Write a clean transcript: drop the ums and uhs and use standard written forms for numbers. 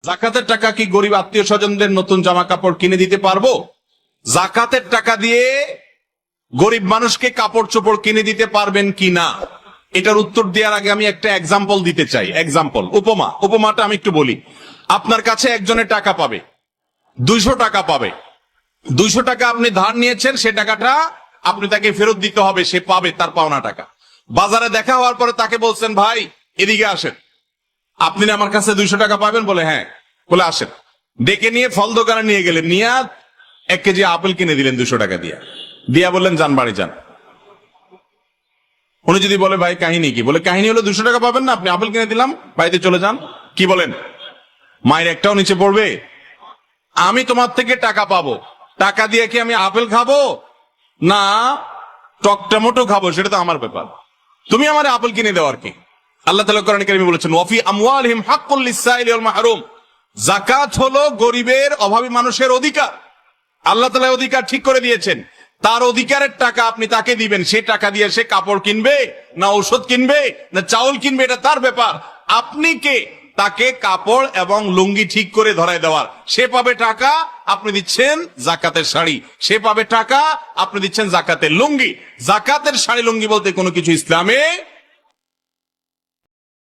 জাকাতের টাকা কি গরিব আত্মীয় স্বজনদের নতুন জামা কাপড় কিনে দিতে পারবো? জাকাতের টাকা দিয়ে গরিব মানুষকে কাপড় চোপড় কিনে দিতে পারবেন কি না, এটার উত্তর দেওয়ার আগে আমি একটা এক্সাম্পল দিতে চাই। এক্সাম্পল, উপমাটা আমি একটু বলি। আপনার কাছে একজনের টাকা পাবে, 200 টাকা পাবে। 200 টাকা আপনি ধার নিয়েছেন, সে টাকাটা আপনি তাকে ফেরত দিতে হবে, সে পাবে তার পাওনা টাকা। বাজারে দেখা হওয়ার পরে তাকে বলছেন, ভাই এদিকে আসেন, আপনি না আমার কাছে 200 টাকা পাবেন? বলে হ্যাঁ। বলে আসেন। ডেকে নিয়ে ফল দোকানে নিয়ে গেলেন, নিয়ে 1 কেজি আপেল কিনে দিলেন 200 টাকা দিয়া বললেন যান বাড়ি যান। উনি যদি বলে ভাই কাহিনী কি? বলে কাহিনী হলো 200 টাকা পাবেন না, আপনি আপেল কিনে দিলাম, বাড়িতে চলে যান। কি বলেন? মায়ের একটাও নিচে পড়বে? আমি তোমার থেকে টাকা পাবো, টাকা দিয়ে কি আমি আপেল খাবো না টকটামোটো খাবো সেটা তো আমার ব্যাপার, তুমি আমার আপেল কিনে দেওয়ার কি? আল্লাহ তাআলা কোরআনে কারিমে বলেছেন, ওয়াফি আমওয়ালিহিম হাক্কুল লিস-সাইলি ওয়াল মাহরুম। যাকাত হলো গরিবের, অভাবী মানুষের অধিকার। আল্লাহ তাআলা অধিকার ঠিক করে দিয়েছেন, তার অধিকারের টাকা আপনি তাকে দিবেন। সে টাকা দিয়ে সে কাপড় কিনবে না ঔষধ কিনবে না চাউল কিনবে, এটা তার ব্যাপার। আপনি কে তাকে কাপড় এবং লুঙ্গি ঠিক করে ধরায় দেওয়ার? সে পাবে টাকা, আপনি দিচ্ছেন জাকাতের শাড়ি। সে পাবে টাকা, আপনি দিচ্ছেন জাকাতের লুঙ্গি। জাকাতের শাড়ি লুঙ্গি বলতে কোনো কিছু ইসলামে